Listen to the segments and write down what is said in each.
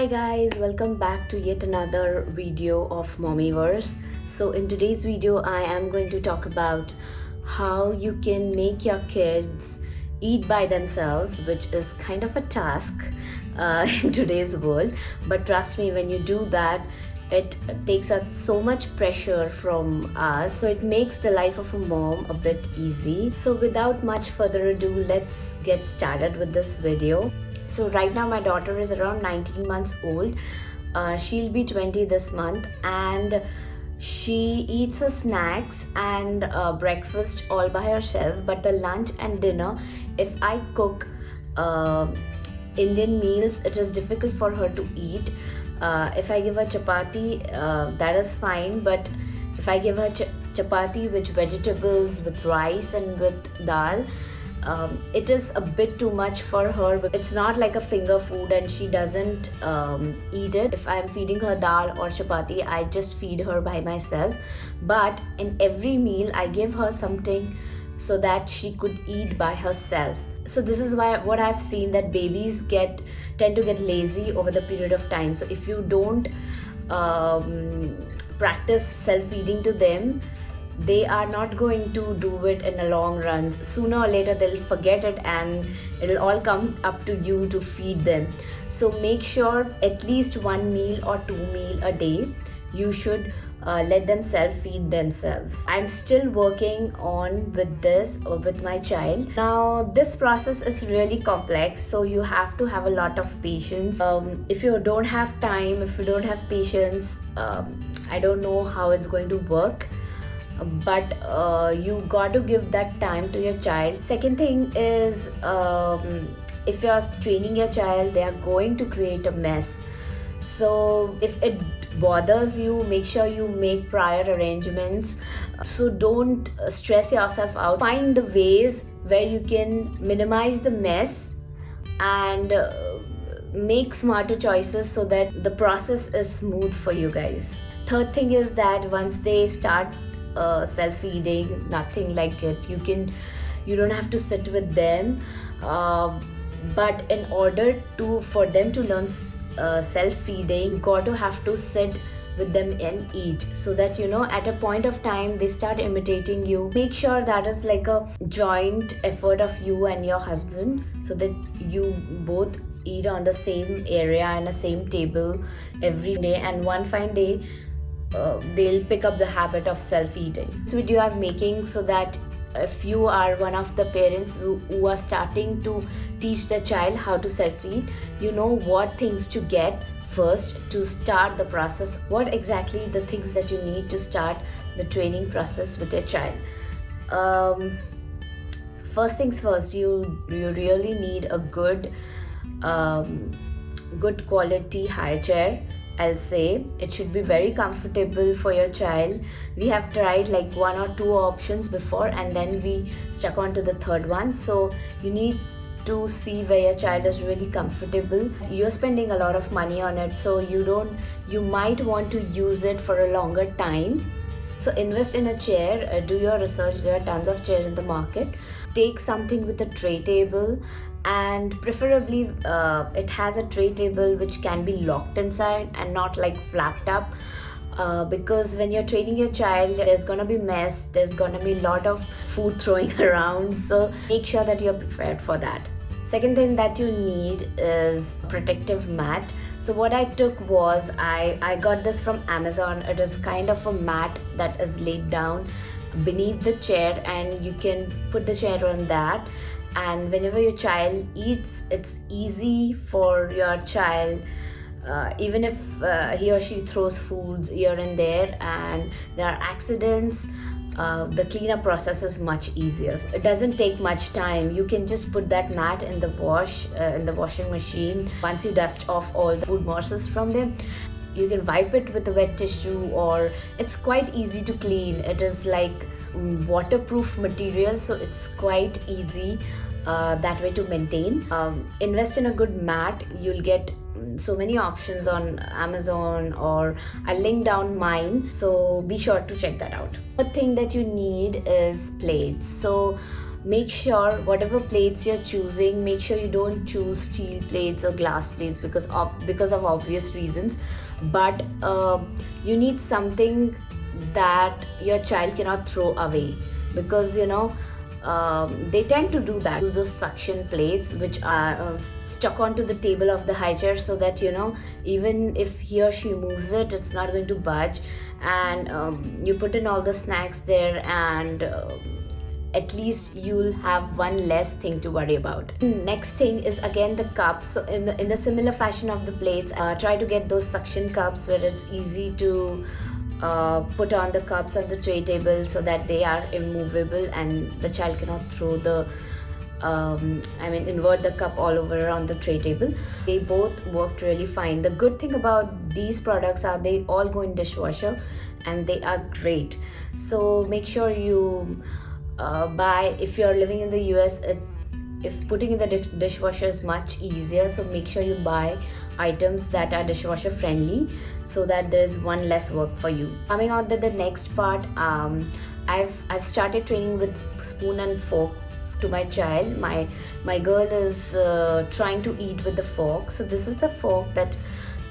Guys, welcome back to yet another video of MommyVerse. So in today's video I am going to talk about how you can make your kids eat by themselves, which is kind of a task in today's world. But trust me, when you do that, it takes out so much pressure from us, so it makes the life of a mom a bit easy. So without much further ado, let's get started with this video. So right now my daughter is around 19 months old. She'll be 20 this month, and she eats her snacks and breakfast all by herself. But the lunch and dinner, if I cook Indian meals, it is difficult for her to eat. If I give her chapati, that is fine, but if I give her chapati with vegetables, with rice and with dal, it is a bit too much for her. It's not like a finger food and she doesn't eat it. If I'm feeding her dal or chapati, I just feed her by myself. But in every meal, I give her something so that she could eat by herself. So this is why what I've seen, that babies tend to get lazy over the period of time. So if you don't practice self-feeding to them, they are not going to do it in a long run. Sooner or later they'll forget it and it'll all come up to you to feed them. So make sure at least one meal or two meals a day you should let them self-feed themselves. I'm still working on with this with my child. Now this process is really complex, so you have to have a lot of patience. If you don't have time, if you don't have patience, I don't know how it's going to work. But you got to give that time to your child. Second thing is, if you're training your child, they are going to create a mess. So if it bothers you, make sure you make prior arrangements. So don't stress yourself out. Find the ways where you can minimize the mess and make smarter choices so that the process is smooth for you guys. Third thing is that once they start self-feeding, nothing like it, you don't have to sit with them, but in order for them to learn self-feeding, you got to have to sit with them and eat, so that at a point of time they start imitating you. Make sure that is like a joint effort of you and your husband, so that you both eat on the same area and the same table every day, and one fine day they'll pick up the habit of self-eating. This video I'm making so that if you are one of the parents who are starting to teach the child how to self-feed, you know what things to get first to start the process, what exactly the things that you need to start the training process with your child. First things first, you really need a good quality high chair. I'll say it should be very comfortable for your child. We have tried like one or two options before, and then we stuck on to the third one. So you need to see where your child is really comfortable. You're spending a lot of money on it, so you might want to use it for a longer time. So invest in a chair, do your research. There are tons of chairs in the market. Take something with a tray table, and preferably it has a tray table which can be locked inside and not like flapped up, because when you're training your child, there's gonna be mess, there's gonna be a lot of food throwing around, so make sure that you're prepared for that. Second thing that you need is protective mat. So what I took was, I got this from Amazon. It is kind of a mat that is laid down beneath the chair, and you can put the chair on that, and whenever your child eats, it's easy for your child, even if he or she throws foods here and there and there are accidents, the cleanup process is much easier. It doesn't take much time. You can just put that mat in the washing machine. Once you dust off all the food morsels from them, you can wipe it with a wet tissue, or it's quite easy to clean. It is like waterproof material, so it's quite easy that way to maintain. Invest in a good mat. You'll get so many options on Amazon, or I'll link down mine, so be sure to check that out. The thing that you need is plates. So make sure whatever plates you're choosing, make sure you don't choose steel plates or glass plates because of obvious reasons. But you need something that your child cannot throw away, because they tend to do that. Use those suction plates which are stuck onto the table of the high chair, so that even if he or she moves it, it's not going to budge. And you put in all the snacks there, and at least you'll have one less thing to worry about. Next thing is again the cups. So in the similar fashion of the plates, try to get those suction cups where it's easy to put on the cups on the tray table, so that they are immovable and the child cannot throw the invert the cup all over on the tray table. They both worked really fine. The good thing about these products are they all go in dishwasher and they are great. So make sure you buy, if you're living in the US, if putting in the dishwasher is much easier, so make sure you buy items that are dishwasher friendly, so that there's one less work for you. Coming on to the next part, I've started training with spoon and fork to my child. My girl is trying to eat with the fork, so this is the fork that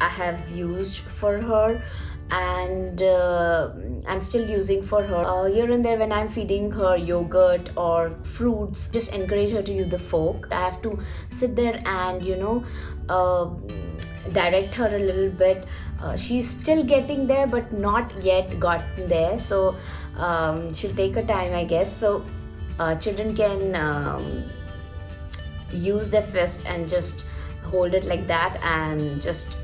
I have used for her, and I'm still using for her. Here and there when I'm feeding her yogurt or fruits, just encourage her to use the fork. I have to sit there and direct her a little bit. She's still getting there but not yet gotten there, so she'll take her time, I guess. So children can use their fist and just hold it like that and just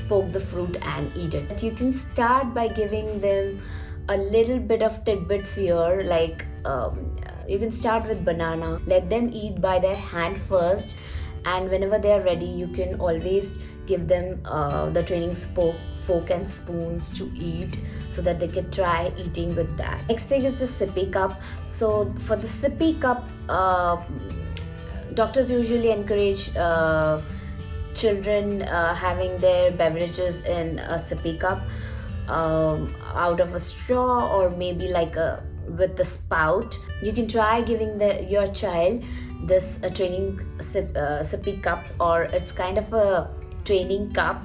poke the fruit and eat it. You can start by giving them a little bit of tidbits here, like you can start with banana. Let them eat by their hand first, and whenever they are ready, you can always give them the training fork and spoons to eat, so that they can try eating with that. Next thing is the sippy cup. So for the sippy cup, doctors usually encourage children having their beverages in a sippy cup, out of a straw, or maybe with the spout. You can try giving your child this training sippy cup, or it's kind of a training cup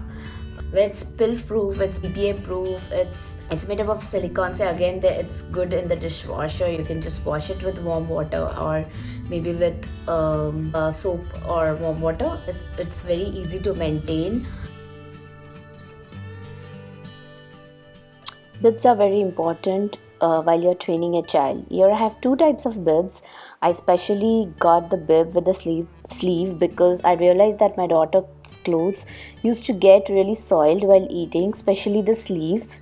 where it's spill proof, it's BPA proof, it's made up of silicone. So again, it's good in the dishwasher. You can just wash it with warm water, or maybe with soap or warm water. It's very easy to maintain. Bibs are very important while you're training a child. Here I have two types of bibs. I especially got the bib with the sleeve because I realized that my daughter's clothes used to get really soiled while eating, especially the sleeves.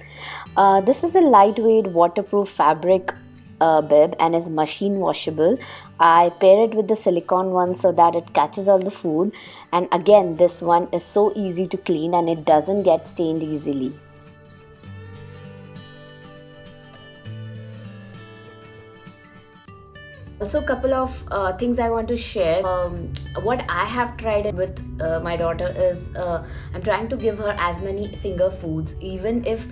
This is a lightweight waterproof fabric bib and is machine washable. I pair it with the silicone one so that it catches all the food, and again this one is so easy to clean and it doesn't get stained easily. Also, a couple of things I want to share. What I have tried with my daughter is I'm trying to give her as many finger foods. Even if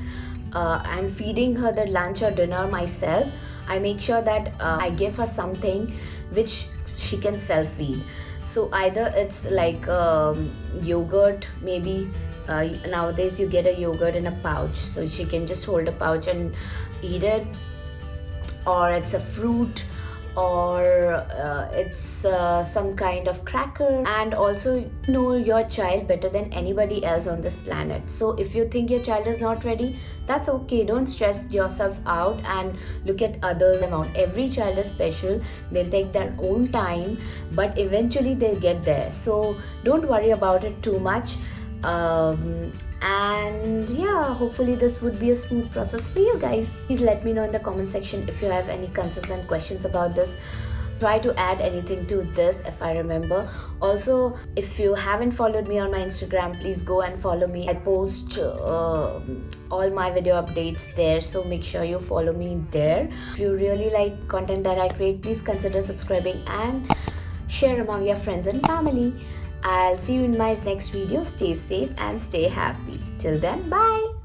I'm feeding her the lunch or dinner myself, I make sure that I give her something which she can self-feed. So either it's like yogurt, maybe nowadays you get a yogurt in a pouch, so she can just hold a pouch and eat it, or it's a fruit, or it's some kind of cracker. And also know your child better than anybody else on this planet. So if you think your child is not ready, that's okay. Don't stress yourself out and look at others. Every child is special. They'll take their own time, but eventually they'll get there. So don't worry about it too much. And yeah, hopefully this would be a smooth process for you guys. Please let me know in the comment section if you have any concerns and questions about this. Try to add anything to this if I remember. Also, if you haven't followed me on my Instagram, please go and follow me. I post all my video updates there, so make sure you follow me there. If you really like content that I create, please consider subscribing and share among your friends and family. I'll see you in my next video. Stay safe and stay happy. Till then, bye.